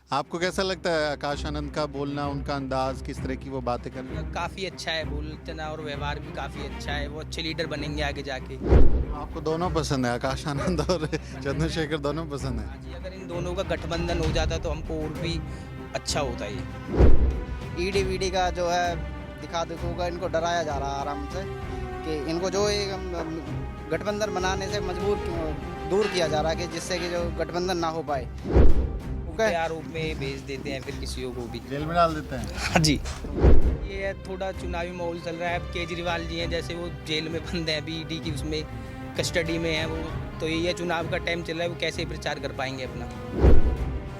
आपको कैसा लगता है आकाश आनंद का बोलना, उनका अंदाज, किस तरह की वो बातें कर रहे हैं? काफ़ी अच्छा है, बोलना और व्यवहार भी काफ़ी अच्छा है। वो अच्छे लीडर बनेंगे आगे जाके। आपको दोनों पसंद है, आकाश आनंद और चंद्रशेखर दोनों पसंद है? हाँ जी, अगर इन दोनों का गठबंधन हो जाता तो हमको और भी अच्छा होता ये। ईडी वीडी का जो है दिखा देखूंगा, इनको डराया जा रहा है आराम से कि इनको जो ये गठबंधन बनाने से दूर किया जा रहा है कि जिससे कि जो गठबंधन ना हो पाए। के आरोप में भेज देते हैं फिर किसी को भी। जेल में डाल देते हैं। हाँ जी, ये है थोड़ा चुनावी माहौल चल रहा है। अब केजरीवाल जी हैं, जैसे वो जेल में बंद हैं अभी, ईडी की उसमें कस्टडी में है वो, तो ये चुनाव का टाइम चल रहा है, वो कैसे प्रचार कर पाएंगे अपना।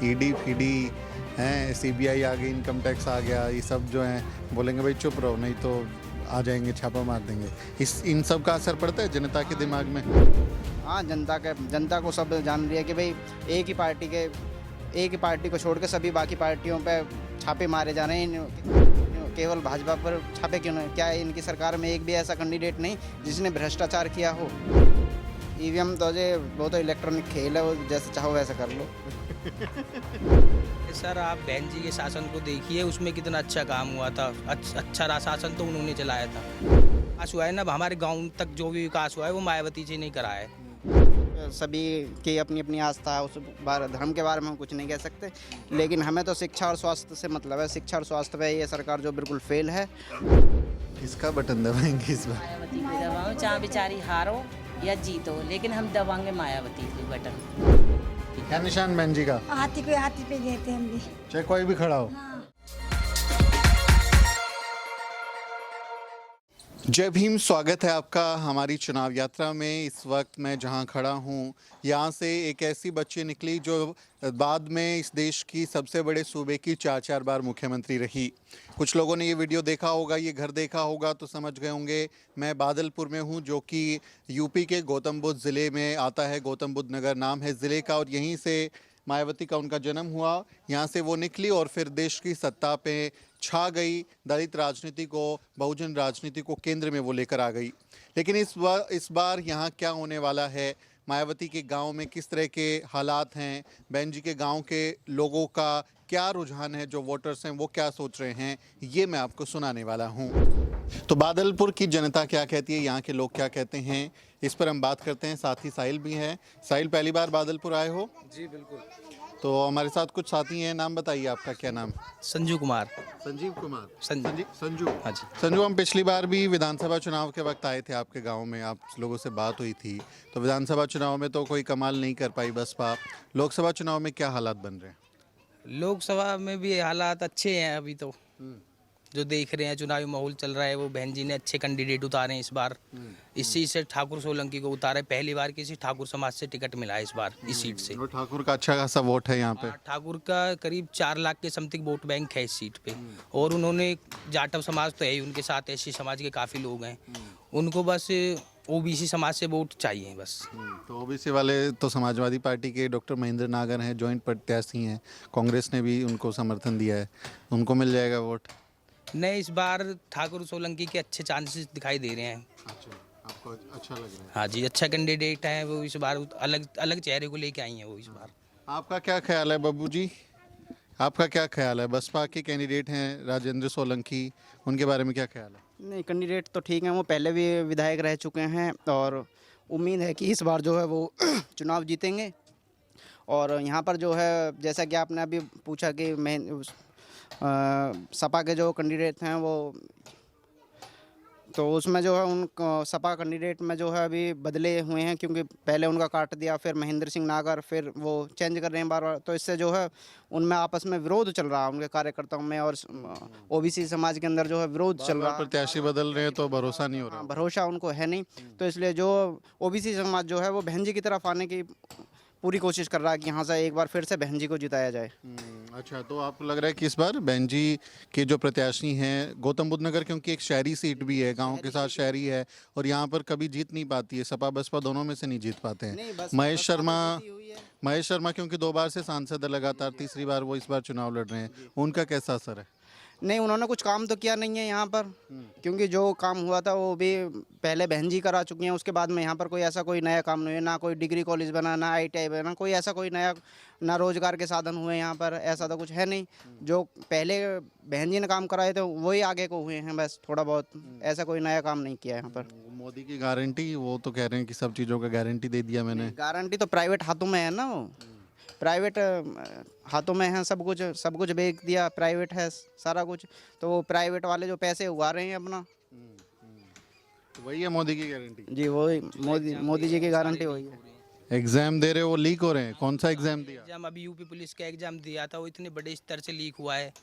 ईडी फीडी हैं, सीबीआई आ गई, इनकम टैक्स आ गया, ये सब जो हैं बोलेंगे भाई चुप रहो नहीं तो आ जाएंगे, छापा मार देंगे। इन सब का असर पड़ता है जनता के दिमाग में? हाँ, जनता को सब जान रही है कि भाई एक ही पार्टी को छोड़ के सभी बाकी पार्टियों पे छापे मारे जा रहे हैं। केवल भाजपा पर छापे क्यों नहीं? क्या इनकी सरकार में एक भी ऐसा कैंडिडेट नहीं जिसने भ्रष्टाचार किया हो? ईवीएम तो वो तो इलेक्ट्रॉनिक खेल है, वो जैसे चाहो वैसे कर लो। सर आप बहन जी के शासन को देखिए, उसमें कितना अच्छा काम हुआ था। अच्छा शासन तो उन्होंने चलाया था। विकास हुआ है ना, हमारे गांव तक जो भी विकास हुआ है वो मायावती जी ने करा है। सभी की अपनी अपनी आस्था है, उस धर्म के बारे में हम कुछ नहीं कह सकते, लेकिन हमें तो शिक्षा और स्वास्थ्य से मतलब है। शिक्षा और स्वास्थ्य पे ये सरकार जो बिल्कुल फेल है। किसका बटन दबाएंगे इस बार? मायावती को दबाओ, चाहे बेचारी हारो या जीतो, लेकिन हम दबाएंगे मायावती के बटन। क्या निशान बहन जी का? हाथी पे गए थे हम भी। चाहे कोई भी खड़ा हो। जय भीम, स्वागत है आपका हमारी चुनाव यात्रा में। इस वक्त मैं जहां खड़ा हूं, यहां से एक ऐसी बच्ची निकली जो बाद में इस देश की सबसे बड़े सूबे की 4 बार मुख्यमंत्री रही। कुछ लोगों ने ये वीडियो देखा होगा, ये घर देखा होगा तो समझ गए होंगे मैं बादलपुर में हूं, जो कि यूपी के गौतम बुद्ध ज़िले में आता है। गौतम बुद्ध नगर नाम है ज़िले का, और यहीं से मायावती का उनका जन्म हुआ। यहाँ से वो निकली और फिर देश की सत्ता पे छा गई। दलित राजनीति को, बहुजन राजनीति को केंद्र में वो लेकर आ गई। लेकिन इस बार यहाँ क्या होने वाला है, मायावती के गांव में किस तरह के हालात हैं, बहन जी के गांव के लोगों का क्या रुझान है, जो वोटर्स हैं वो क्या सोच रहे हैं, ये मैं आपको सुनाने वाला हूँ। तो बादलपुर की जनता क्या कहती है, यहाँ के लोग क्या कहते हैं, इस पर हम बात करते हैं। साथ ही साहिल भी हैं। साहिल, पहली बार बादलपुर आए हो? जी बिल्कुल। तो हमारे साथ कुछ साथी हैं, नाम बताइए आपका, क्या नाम? संजू कुमार। संजीव कुमार। संजू। हाँ जी। संजू, हम पिछली बार भी विधानसभा चुनाव के वक्त आए थे आपके गांव में, आप लोगों से बात हुई थी। तो विधानसभा चुनाव में तो कोई कमाल नहीं कर पाई बसपा। लोकसभा चुनाव में क्या हालात बन रहे हैं? लोकसभा में भी हालात अच्छे हैं अभी तो, जो देख रहे हैं चुनावी माहौल चल रहा है। वो बहन जी ने अच्छे कैंडिडेट उतारे हैं इस बार। इस सीट से ठाकुर सोलंकी को उतारा है, पहली बार किसी ठाकुर समाज से टिकट मिला है इस बार इस सीट से। और ठाकुर का अच्छा खासा वोट है यहाँ पे। ठाकुर का करीब 4 लाख के समथिंग वोट बैंक है इस सीट पे। और उन्होंने, जाटव समाज तो है ही उनके साथ, एससी समाज के काफ़ी लोग हैं, उनको बस ओबीसी समाज से वोट चाहिए बस। तो ओबीसी वाले तो समाजवादी पार्टी के डॉक्टर महेंद्र नागर हैं, जॉइंट प्रत्याशी हैं, कांग्रेस ने भी उनको समर्थन दिया है, उनको मिल जाएगा वोट? नहीं, इस बार ठाकुर सोलंकी के अच्छे चांसेस दिखाई दे रहे हैं। अच्छा, आपको अच्छा लग रहा है? हाँ जी, अच्छा कैंडिडेट है वो इस बार, अलग अलग चेहरे को लेके आई हैं वो इस बार। आपका क्या ख्याल है बब्बू जी, आपका क्या ख्याल है? बसपा के कैंडिडेट हैं राजेंद्र सोलंकी, उनके बारे में क्या ख्याल है? नहीं, कैंडिडेट तो ठीक हैं, वो पहले भी विधायक रह चुके हैं और उम्मीद है कि इस बार जो है वो चुनाव जीतेंगे। और यहाँ पर जो है, जैसा कि आपने अभी पूछा कि सपा के जो कैंडिडेट हैं वो, तो उसमें जो है उन सपा कैंडिडेट में जो है अभी बदले हुए हैं, क्योंकि पहले उनका काट दिया, फिर महेंद्र सिंह नागर, फिर वो चेंज कर रहे हैं बार बार। तो इससे जो है उनमें आपस में विरोध चल रहा है, उनके कार्यकर्ताओं में और ओबीसी समाज के अंदर जो है विरोध चल रहा है। प्रत्याशी बदल रहे हैं तो भरोसा नहीं हो रहा। भरोसा उनको है नहीं, तो इसलिए जो ओबीसी समाज जो है वो बहन जी की तरफ आने की पूरी कोशिश कर रहा है कि यहाँ से एक बार फिर से बहन जी को जिताया जाए। अच्छा, तो आपको लग रहा है कि इस बार बहन जी के जो प्रत्याशी हैं, गौतम बुद्ध नगर क्योंकि एक शहरी सीट भी है, गांव के साथ शहरी है, और यहाँ पर कभी जीत नहीं पाती है, सपा बसपा दोनों में से नहीं जीत पाते हैं। महेश शर्मा क्योंकि 2 बार से सांसद है लगातार, तीसरी बार वो इस बार चुनाव लड़ रहे हैं, उनका कैसा असर है? नहीं, उन्होंने कुछ काम तो किया नहीं है यहाँ पर, क्योंकि जो काम हुआ था वो भी पहले बहन जी करा चुकी हैं। उसके बाद में यहाँ पर कोई ऐसा कोई नया काम नहीं है, ना कोई डिग्री कॉलेज बना, ना ITI बना, कोई ऐसा कोई नया, ना रोजगार के साधन हुए यहाँ पर, ऐसा तो कुछ है नहीं। जो पहले बहन जी ने काम कराए थे वही आगे को हुए हैं, बस थोड़ा बहुत, ऐसा कोई नया काम नहीं किया यहाँ पर। मोदी की गारंटी, वो तो कह रहे हैं कि सब चीज़ों का गारंटी दे दिया मैंने। गारंटी तो प्राइवेट हाथों में है ना, वो प्राइवेट हाथों में है सब कुछ बेच दिया, प्राइवेट है सारा कुछ, तो वो प्राइवेट वाले जो पैसे उगा रहे हैं अपना, तो वही है मोदी की गारंटी। जी वही मोदी जी की गारंटी वही है। एग्जाम दे रहे हो, वो लीक हो रहे हैं। कौन सा एग्जाम दिया? एग्जाम अभी यूपी पुलिस का एग्जाम दिया था, वो इतने बड़े स्तर से लीक हुआ है।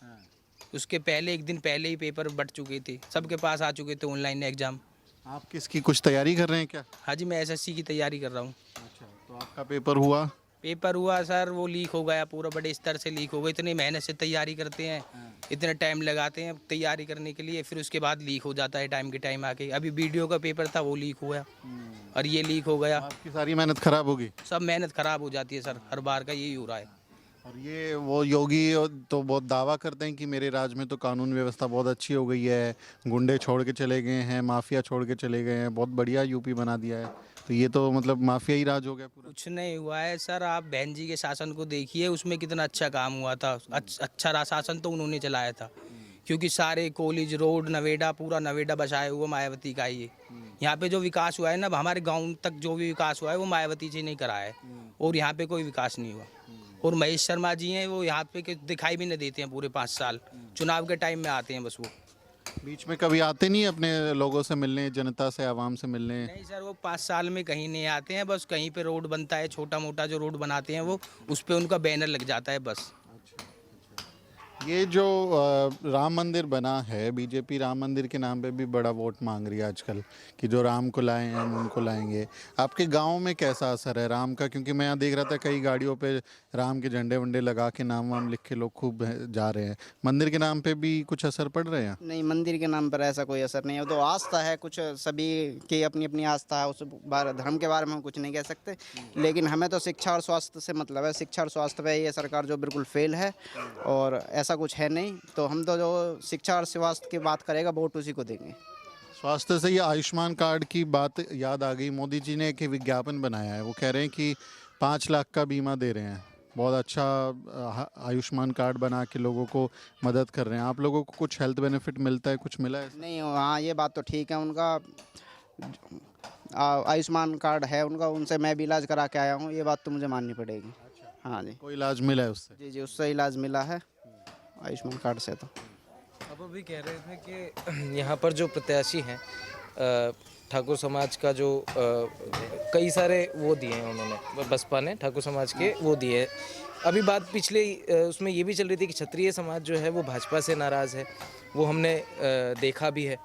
उसके पहले एक दिन पहले ही पेपर बट चुके थे, सबके पास आ चुके थे ऑनलाइन एग्जाम। आप किसकी कुछ तैयारी कर रहे हैं क्या? हाँ जी, मैं SSC की तैयारी कर रहा हूँ। अच्छा, तो आपका पेपर हुआ? पेपर हुआ सर, वो लीक हो गया, पूरा बड़े स्तर से लीक हो गया। इतनी मेहनत से तैयारी करते हैं, इतना टाइम लगाते हैं तैयारी करने के लिए, फिर उसके बाद लीक हो जाता है टाइम के टाइम आके। अभी वीडियो का पेपर था, वो लीक हुआ और ये लीक हो गया। आपकी सारी मेहनत खराब होगी। सब मेहनत खराब हो जाती है सर, हर बार का यही हो रहा है। और ये वो योगी तो बहुत दावा करते हैं कि मेरे राज्य में तो कानून व्यवस्था बहुत अच्छी हो गई है, गुंडे छोड़ के चले गए हैं, माफिया छोड़ के चले गए हैं, बहुत बढ़िया यूपी बना दिया है। तो ये तो मतलब माफिया ही राज हो गया पूरा। कुछ नहीं हुआ है सर, आप बहन जी के शासन को देखिए, उसमें कितना अच्छा काम हुआ था। अच्छा शासन तो उन्होंने चलाया था, क्योंकि सारे कॉलेज, रोड, नवेड़ा, पूरा नवेड़ा बसाया हुआ मायावती का ही है। यहाँ पे जो विकास हुआ है ना, हमारे गांव तक जो भी विकास हुआ है वो मायावती जी नहीं करा है, और यहाँ पे कोई विकास नहीं हुआ। और महेश शर्मा जी हैं, वो यहाँ पे दिखाई भी नहीं देते हैं पूरे 5 साल, चुनाव के टाइम में आते हैं बस। वो बीच में कभी आते नहीं अपने लोगों से मिलने, जनता से, आवाम से मिलने? नहीं सर, वो 5 साल में कहीं नहीं आते हैं, बस कहीं पे रोड बनता है, छोटा मोटा जो रोड बनाते हैं वो, उस पे उनका बैनर लग जाता है बस। ये जो राम मंदिर बना है, बीजेपी राम मंदिर के नाम पे भी बड़ा वोट मांग रही है आजकल, कि जो राम को लाए हैं हम उनको लाएंगे। आपके गांव में कैसा असर है राम का? क्योंकि मैं यहाँ देख रहा था कई गाड़ियों पे राम के झंडे वंडे लगा के नाम वाम लिख के लोग खूब जा रहे हैं। मंदिर के नाम पे भी कुछ असर पड़ रहे हैं? नहीं, मंदिर के नाम पर ऐसा कोई असर नहीं है, वो तो आस्था है, कुछ सभी की अपनी अपनी आस्था है, उस धर्म के बारे में हम कुछ नहीं कह सकते। लेकिन हमें तो शिक्षा और स्वास्थ्य से मतलब है, शिक्षा और स्वास्थ्य पे ये सरकार जो बिल्कुल फेल है, और ऐसा कुछ है नहीं। तो हम तो जो शिक्षा और स्वास्थ्य की बात करेगा वोट उसी को देंगे। स्वास्थ्य से ये आयुष्मान कार्ड की बात याद आ गई। मोदी जी ने एक विज्ञापन बनाया है, वो कह रहे हैं कि 5 लाख का बीमा दे रहे हैं। बहुत अच्छा आयुष्मान कार्ड बना के लोगों को मदद कर रहे हैं। आप लोगों को कुछ हेल्थ बेनिफिट मिलता है, कुछ मिला है? नहीं, हाँ ये बात तो ठीक है, उनका आयुष्मान कार्ड है उनका, उनसे मैं भी इलाज करा के आया हूँ, ये बात तो मुझे माननी पड़ेगी। हाँ जी, कोई इलाज मिला है उससे? जी उससे इलाज मिला है आयुष्मान कार्ड से। तो आप अभी कह रहे थे कि यहाँ पर जो प्रत्याशी हैं ठाकुर समाज का, जो कई सारे वो दिए हैं उन्होंने, बसपा ने ठाकुर समाज के वो दिए। अभी बात पिछले उसमें ये भी चल रही थी कि क्षत्रिय समाज जो है वो भाजपा से नाराज़ है, वो हमने देखा भी है।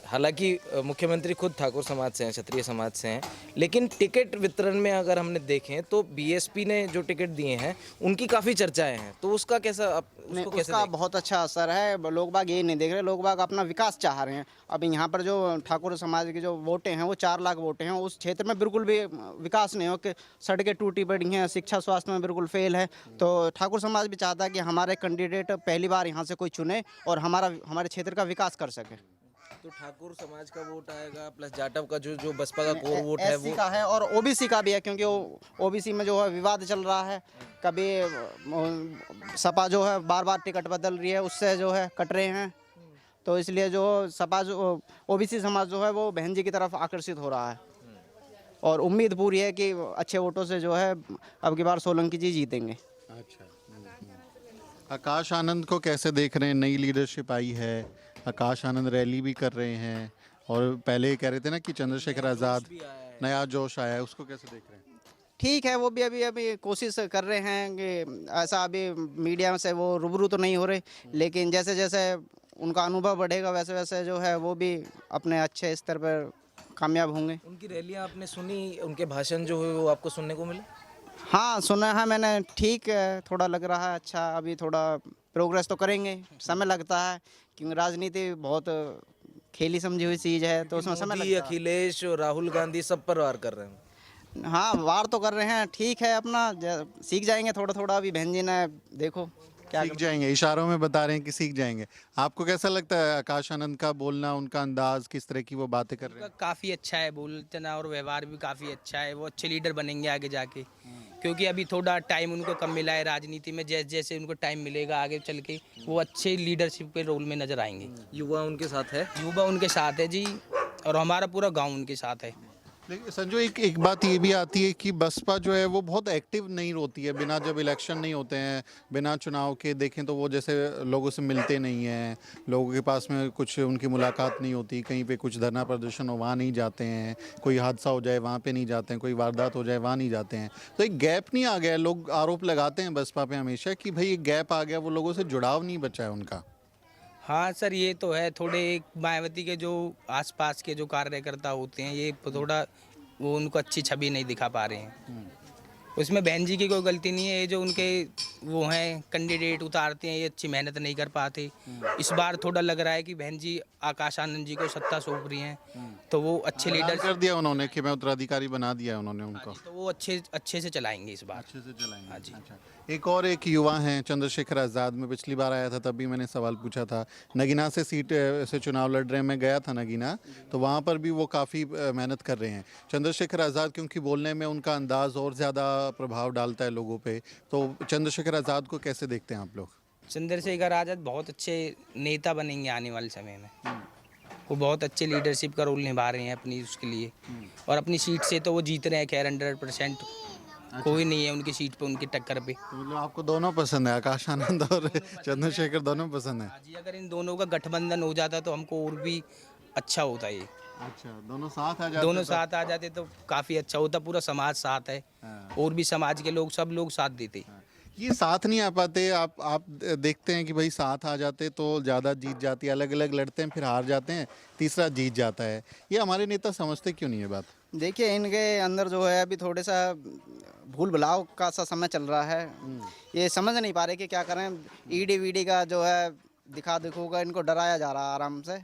हालांकि मुख्यमंत्री खुद ठाकुर समाज से हैं, क्षत्रिय समाज से हैं, लेकिन टिकट वितरण में अगर हमने देखें तो बीएसपी ने जो टिकट दिए हैं उनकी काफ़ी चर्चाएं हैं। तो उसका कैसा नहीं, उसका बहुत अच्छा असर है। लोग बाग ये नहीं देख रहे, लोग बाग अपना विकास चाह रहे हैं। अब यहाँ पर जो ठाकुर समाज के जो वोटें हैं वो 4 लाख वोटें हैं, उस क्षेत्र में बिल्कुल भी विकास नहीं हो, कि सड़कें टूटी पड़ी हैं, शिक्षा स्वास्थ्य में बिल्कुल फेल है। तो ठाकुर समाज भी चाहता है कि हमारे कैंडिडेट पहली बार यहाँ से कोई चुने और हमारे क्षेत्र का विकास कर सके। तो ठाकुर समाज का वोट आएगा, प्लस जाटव का जो बसपा का कोर वोट है वो का है, और ओबीसी का भी है, क्योंकि ओबीसी में जो है विवाद चल रहा है। कभी सपा जो है बार बार टिकट बदल रही है, उससे जो है कट रहे हैं। तो इसलिए जो सपा जो ओबीसी समाज जो है वो बहन जी की तरफ आकर्षित हो रहा है, और उम्मीद पूरी है कि अच्छे वोटों से जो है अब की बार सोलंकी जी जीतेंगे। अच्छा, आकाश आनंद को कैसे देख रहे हैं? नई लीडरशिप आई है, आकाश आनंद रैली भी कर रहे हैं, और पहले कह रहे थे ना कि चंद्रशेखर आज़ाद, नया जोश आया है, उसको कैसे देख रहे हैं? ठीक है, वो भी अभी कोशिश कर रहे हैं कि ऐसा, अभी मीडिया से वो रूबरू तो नहीं हो रहे, लेकिन जैसे जैसे उनका अनुभव बढ़ेगा वैसे वैसे जो है वो भी अपने अच्छे स्तर पर कामयाब होंगे। उनकी रैलियां आपने सुनी, उनके भाषण जो हुए वो आपको सुनने को मिले? हाँ सुना है मैंने, ठीक है, थोड़ा लग रहा है अच्छा। अभी थोड़ा प्रोग्रेस तो करेंगे, समय लगता है, क्योंकि राजनीति बहुत खेली समझी हुई चीज़ है, तो उसमें समय लगता है। अखिलेश और राहुल गांधी सब पर वार कर रहे हैं। हाँ वार तो कर रहे हैं, ठीक है, अपना सीख जाएंगे थोड़ा थोड़ा। अभी बहन जी ने देखो क्या सीख जाएंगे, इशारों में बता रहे हैं कि सीख जाएंगे। आपको कैसा लगता है आकाश आनंद का बोलना, उनका अंदाज, किस तरह की वो बातें कर रहे हैं? काफ़ी अच्छा है, बोलना और व्यवहार भी काफ़ी अच्छा है। वो अच्छे लीडर बनेंगे आगे जाके, क्योंकि अभी थोड़ा टाइम उनको कम मिला है राजनीति में। जैसे जैसे उनको टाइम मिलेगा आगे चल के, वो अच्छे लीडरशिप के रोल में नजर आएंगे। युवा उनके साथ है। युवा उनके साथ है जी, और हमारा पूरा गांव उनके साथ है। लेकिन संजू, एक बात ये भी आती है कि बसपा जो है वो बहुत एक्टिव नहीं होती है। बिना जब इलेक्शन नहीं होते हैं, बिना चुनाव के देखें तो वो जैसे लोगों से मिलते नहीं हैं, लोगों के पास में कुछ उनकी मुलाकात नहीं होती, कहीं पे कुछ धरना प्रदर्शन हो वहाँ नहीं जाते हैं, कोई हादसा हो जाए वहाँ पे नहीं जाते हैं, कोई वारदात हो जाए वहाँ नहीं जाते हैं। तो एक गैप नहीं आ गया? लोग आरोप लगाते हैं बसपा पे हमेशा कि भाई एक गैप आ गया, वो लोगों से जुड़ाव नहीं बचा है उनका। हाँ सर, ये तो है। थोड़े एक मायावती के जो आसपास के जो कार्यकर्ता होते हैं, ये थोड़ा वो उनको अच्छी छवि नहीं दिखा पा रहे हैं। उसमें बहन जी की कोई गलती नहीं है। ये जो उनके वो हैं कैंडिडेट उतारते हैं, ये अच्छी मेहनत नहीं कर पाते। इस बार थोड़ा लग रहा है कि बहन जी आकाश आनंद जी को सत्ता सौंप रही हैं, तो वो अच्छे ऐलान लीडर कर दिया उन्होंने कि मैं उत्तराधिकारी बना दिया उन्होंने उनको। तो वो अच्छे से चलाएंगे इस बार। अच्छे से चलाएंगे। हाँ जी। अच्छा, एक युवा हैं चंद्रशेखर आज़ाद। में पिछली बार आया था तब भी मैंने सवाल पूछा था। नगीना से सीट से चुनाव लड़ रहे हैं, मैं गया था नगीना, तो वहाँ पर भी वो काफ़ी मेहनत कर रहे हैं। चंद्रशेखर आज़ाद क्योंकि बोलने में उनका अंदाज़ और ज़्यादा प्रभाव डालता है लोगों पे, तो चंद्रशेखर आज़ाद को कैसे देखते हैं आप लोग? चंद्रशेखर आज़ाद बहुत अच्छे नेता बनेंगे आने वाले समय में। वो बहुत अच्छे लीडरशिप का रोल निभा रहे हैं अपनी उसके लिए, और अपनी सीट से तो वो जीत रहे हैं खैर 100%। कोई नहीं है उनकी सीट पे उनकी टक्कर पे। तो मतलब आपको दोनों पसंद है, आकाश आनंद और चंद्रशेखर दोनों पसंद है? हाँ जी, अगर इन दोनों का गठबंधन हो जाता तो हमको और भी अच्छा होता ये। अच्छा, दोनों साथ आ जाते दोनों साथ आ जाते तो काफ़ी अच्छा होता। पूरा समाज साथ है, और भी समाज के लोग, सब लोग साथ देते। ये साथ नहीं आ पाते। आप देखते हैं कि भाई साथ आ जाते तो ज़्यादा जीत जाती है, अलग अलग लड़ते हैं फिर हार जाते हैं, तीसरा जीत जाता है। ये हमारे नेता समझते क्यों नहीं है बात? देखिए, इनके अंदर जो है अभी थोड़े सा भूल भुलाव का सा समय चल रहा है। ये समझ नहीं पा रहे कि क्या करें। ईडी वीडी का जो है दिखा दिखूगा, इनको डराया जा रहा है आराम से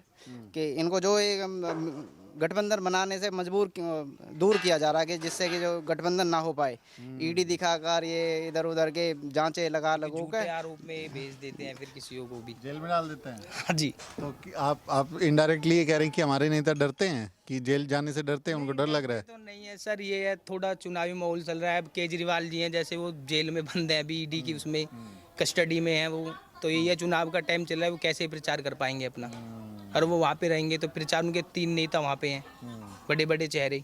कि इनको जो एक गठबंधन बनाने से दूर किया जा रहा है, कि जिससे कि जो गठबंधन ना हो पाए। ईडी दिखाकर ये इधर उधर के जांचे लगा लगो झूठे के आरोप में भेज देते हैं फिर किसी को भी। जेल में डाल देते हैं। हाँ जी। तो आप इनडायरेक्टली ये कह रहे हैं कि हमारे नेता डरते हैं, कि जेल जाने से डरते हैं, उनको डर लग रहा है? तो नहीं है सर, ये है थोड़ा चुनावी माहौल चल रहा है। अब केजरीवाल जी हैं, जैसे वो जेल में बंद है अभी, ईडी की उसमें कस्टडी में है वो। तो ये चुनाव का टाइम चल रहा है, वो कैसे प्रचार कर पाएंगे अपना? और वो वहाँ पे रहेंगे तो प्रचार, उनके 3 नेता वहाँ पे हैं, बड़े बड़े चेहरे।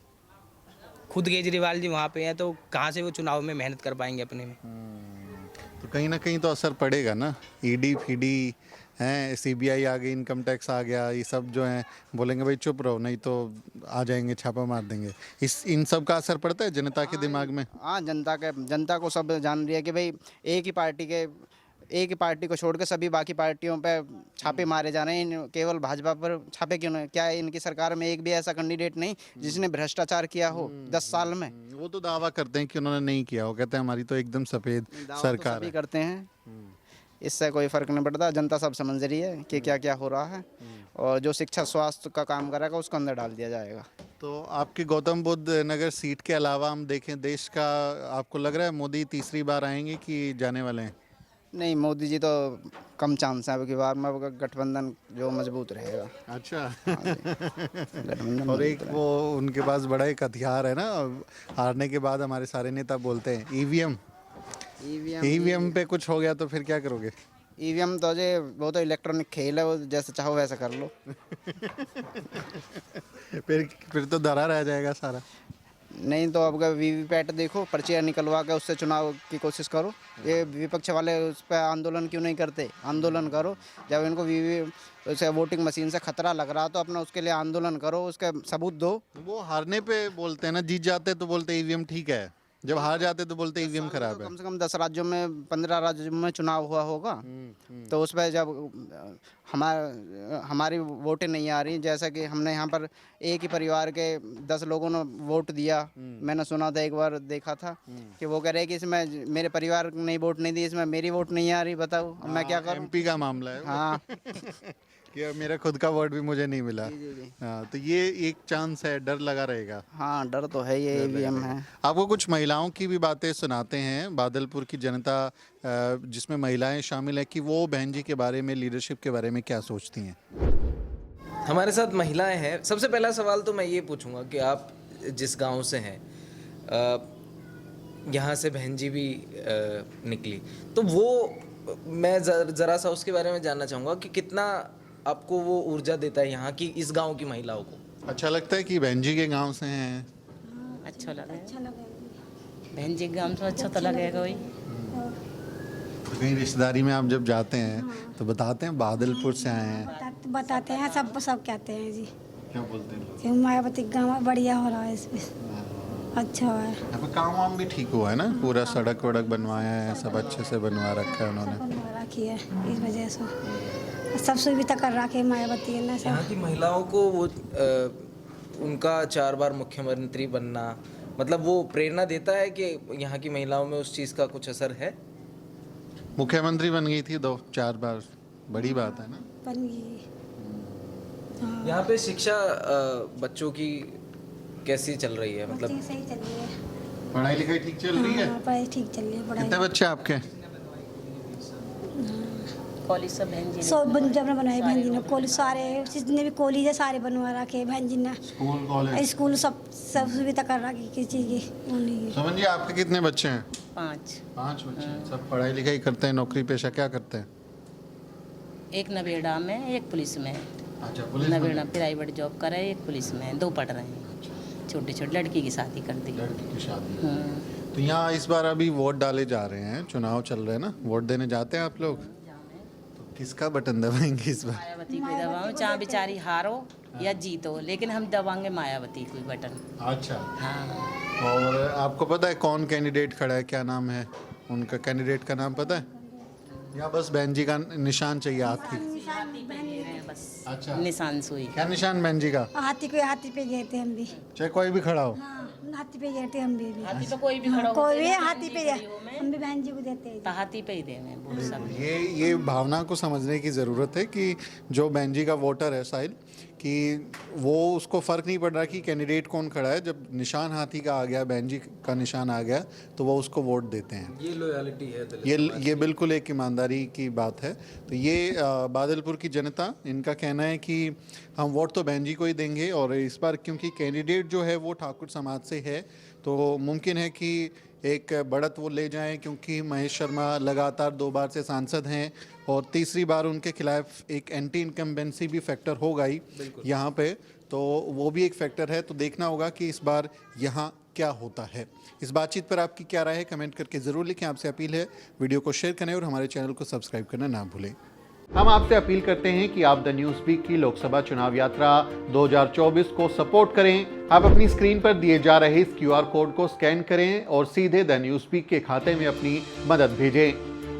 खुद केजरीवाल जी वहाँ पे हैं, तो कहाँ से वो चुनाव में मेहनत कर पाएंगे अपने में? तो कहीं ना कहीं तो असर पड़ेगा ना। ईडी फीडी हैं, सीबीआई आ गई, इनकम टैक्स आ गया, ये सब जो हैं बोलेंगे भाई चुप रहो नहीं तो आ जाएंगे, छापा मार देंगे। इन सब का असर पड़ता है जनता के दिमाग में? हाँ, जनता को सब जान रही है कि भाई एक ही पार्टी को छोड़ के सभी बाकी पार्टियों पे छापे मारे जा रहे हैं। केवल भाजपा पर छापे क्यों नहीं? क्या इनकी सरकार में एक भी ऐसा कैंडिडेट नहीं जिसने भ्रष्टाचार किया हो 10 साल में? वो तो दावा करते हैं कि उन्होंने नहीं किया, वो कहते हैं हमारी तो एकदम सफेद सरकार सभी है। करते हैं, इससे कोई फर्क नहीं पड़ता। जनता सब समझ रही है कि क्या क्या हो रहा है, और जो शिक्षा स्वास्थ्य का काम करेगा उसको अंदर डाल दिया जाएगा। तो आपकी गौतम बुद्ध नगर सीट के अलावा हम देखें देश का, आपको लग रहा है मोदी तीसरी बार आएंगे कि जाने वाले हैं? नहीं, मोदी जी तो कम चांस है अब की बार में। गठबंधन जो मजबूत रहेगा। अच्छा। गठबंधन और एक वो उनके पास बड़ा एक हथियार है ना, हारने के बाद हमारे सारे नेता बोलते हैं ईवीएम। ईवीएम पे कुछ हो गया तो फिर क्या करोगे? ईवीएम तो जे वो तो इलेक्ट्रॉनिक खेल है, वो जैसे चाहो वैसा कर लो। फिर तो धरा रह जाएगा सारा। नहीं तो अब वीवीपैट देखो, पर्चियाँ निकलवा के उससे चुनाव की कोशिश करो। ये विपक्ष वाले उस पर आंदोलन क्यों नहीं करते? आंदोलन करो। जब इनको उसे वोटिंग मशीन से खतरा लग रहा तो अपना उसके लिए आंदोलन करो, उसके सबूत दो। वो हारने पे बोलते हैं ना, जीत जाते तो बोलते ईवीएम ठीक है, जब हार जाते तो बोलते ईवीएम खराब है। कम से कम 10 राज्यों में 15 राज्यों में चुनाव हुआ होगा, तो उस पर जब हमारी वोटें नहीं आ रही, जैसा कि हमने यहाँ पर एक ही परिवार के 10 लोगों ने वोट दिया। मैंने सुना था, एक बार देखा था कि वो कह रहे कि इसमें मेरे परिवार ने वोट नहीं दी, इसमें मेरी वोट नहीं आ रही। बताओ अब मैं क्या करूँ? एमपी का मामला है। हाँ। कि मेरा खुद का वोट भी मुझे नहीं मिला। जी जी। हाँ, तो ये एक चांस है, डर लगा रहेगा। हाँ डर तो है, ये ईवीएम है। आपको कुछ महिलाओं की भी बातें सुनाते हैं, बादलपुर की जनता जिसमें महिलाएं शामिल है, कि वो बहन जी के बारे में, लीडरशिप के बारे में क्या सोचती हैं। हमारे साथ महिलाएं हैं। सबसे पहला सवाल तो मैं ये पूछूंगा कि आप जिस गांव से हैं, यहाँ से बहन जी भी निकली, तो वो मैं ज़रा सा उसके बारे में जानना चाहूँगा कि कितना आपको वो ऊर्जा देता है यहाँ की, इस गांव की महिलाओं को। अच्छा लगता है कि बहन जी के गांव से हैं। अच्छा लगे बहन जी गाँव से अच्छा तो लगेगा वही। तो कहीं रिश्तेदारी में आप जब जाते हैं तो बताते हैं बादलपुर से आए हैं, बताते हैं, सब कहते हैं जी क्या बोलते हैं लोग? कि मायावती गाँव बढ़िया हो रहा है, इसमें अच्छा है। यहाँ पे काम वाम भी ठीक हुआ है ना, पूरा सड़क वड़क बनवाया है, सब अच्छे से बनवा रखा है उन्होंने। बनवा रखी है, इस वजह से सब सुविधा कर रखी है मायावती ने सब। यहाँ की महिलाओं को वो उनका 4 बार मुख्यमंत्री बनना, मतलब वो प्रेरणा देता है कि यहाँ की महिलाओं में उस चीज़ का कुछ असर है। मुख्यमंत्री बन गई थी 2-4 बार, बड़ी बात है ना। बन गई। हाँ, यहाँ पे शिक्षा बच्चों की कैसी चल रही है, मतलब सही चल रही है। पढ़ाई लिखाई ठीक चल रही है? हाँ, पढ़ाई ठीक चल रही है। पढ़ाई कितने बच्चे आपके? कॉलेज सब बहन जी ने सब जब बनाए बहन जी ने, कॉलेज सारे जितने भी कॉलेज है सारे बनवा रखे बहन जी ने। स्कूल कॉलेज स्कूल सब सुविधा कर रखी किसी चीज़ की वो नहीं है। समझ जी, आपके कितने बच्चे हैं? 5। 5 बच्चे। सब पढ़ाई लिखाई करते हैं, नौकरी पेशा क्या करते हैं? एक नवेड़ा में, एक पुलिस में। अच्छा, पुलिस नवेड़ा प्राइवेट जॉब कर रहे हैं, एक पुलिस में, 2 पढ़ रहे हैं। छोटे छोटे लड़की की शादी कर दी। लड़की की शादी। तो यहाँ इस बार अभी वोट डाले जा रहे हैं, चुनाव चल रहे हैं ना, वोट देने जाते हैं आप लोग? तो किसका बटन दबाएंगे इस बार? मायावती को दबाओ, चाहे बेचारी हारो या जीतो, लेकिन हम दबाएंगे मायावती को बटन। अच्छा। हाँ और आपको पता है कौन कैंडिडेट खड़ा है, क्या नाम है उनका? कैंडिडेट का नाम पता है या बस बहन जी का निशान चाहिए हाथ की? बस अच्छा, निशान सुई। क्या निशान बहन जी का? हाथी पे गए थे हम भी। चाहे कोई भी खड़ा हो। हाँ, हाथी पे गए थे हम भी। हाथी पे कोई भी खड़ा हो, कोई भी हाथी पे हम भी बहन जी को देते हैं। तो हाथी पे ही देवे वोट सब। ये भावना को समझने की ज़रूरत है कि जो बहन जी का वोटर है साहिल, कि वो उसको फ़र्क नहीं पड़ रहा कि कैंडिडेट कौन खड़ा है, जब निशान हाथी का आ गया, बहन जी का निशान आ गया, तो वो उसको वोट देते हैं। ये लॉयल्टी है दलित समाज ये बिल्कुल एक ईमानदारी की बात है। तो ये बादलपुर की जनता, इनका कहना है कि हम वोट तो बहन जी को ही देंगे, और इस बार क्योंकि कैंडिडेट जो है वो ठाकुर समाज से है, तो मुमकिन है कि एक बढ़त वो ले जाएं, क्योंकि महेश शर्मा लगातार 2 बार से सांसद हैं और तीसरी बार उनके खिलाफ एक एंटी इनकम्बेंसी भी फैक्टर होगा ही यहाँ पे, तो वो भी एक फैक्टर है। तो देखना होगा कि इस बार यहाँ क्या होता है। इस बातचीत पर आपकी क्या राय है, कमेंट करके ज़रूर लिखें। आपसे अपील है वीडियो को शेयर करें और हमारे चैनल को सब्सक्राइब करना ना भूलें। हम आपसे अपील करते हैं कि आप द न्यूज़ वीक की लोकसभा चुनाव यात्रा 2024 को सपोर्ट करें। आप अपनी स्क्रीन पर दिए जा रहे इस QR कोड को स्कैन करें और सीधे द न्यूज़ वीक के खाते में अपनी मदद भेजें।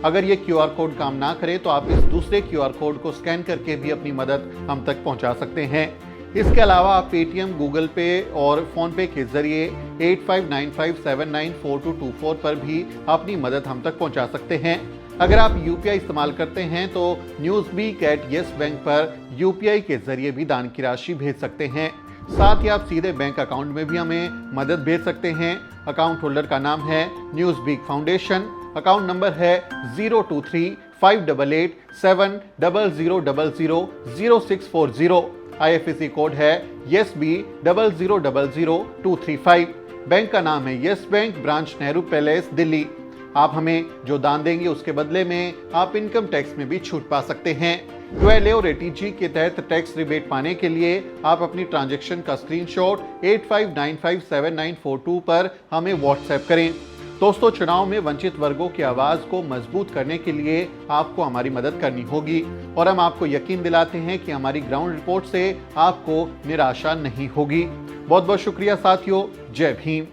अगर ये QR कोड काम ना करे तो आप इस दूसरे QR कोड को स्कैन करके भी अपनी मदद हम तक पहुंचा सकते हैं। इसके अलावा आप पेटीएम, गूगल पे और फ़ोनपे के जरिए 8595794224 पर भी अपनी मदद हम तक पहुंचा सकते हैं। अगर आप UPI इस्तेमाल करते हैं तो newsweek@yes बैंक पर UPI के जरिए भी दान की राशि भेज सकते हैं। साथ ही आप सीधे बैंक अकाउंट में भी हमें मदद भेज सकते हैं। अकाउंट होल्डर का नाम है न्यूज़वीक फाउंडेशन। अकाउंट नंबर है 023-588-700000640। IFSC कोड है YesB000235। बैंक का नाम है yes bank, branch Nehru palace, Delhi. आप हमें जो दान देंगे उसके बदले में आप इनकम टैक्स में भी छूट पा सकते हैं। 12A और 80G के तहत टैक्स रिबेट पाने के लिए आप अपनी ट्रांजैक्शन का स्क्रीनशॉट 85957942 पर हमें व्हाट्सएप करें। दोस्तों, चुनाव में वंचित वर्गों की आवाज को मजबूत करने के लिए आपको हमारी मदद करनी होगी, और हम आपको यकीन दिलाते हैं कि हमारी ग्राउंड रिपोर्ट से आपको निराशा नहीं होगी। बहुत बहुत शुक्रिया साथियों। जय भीम।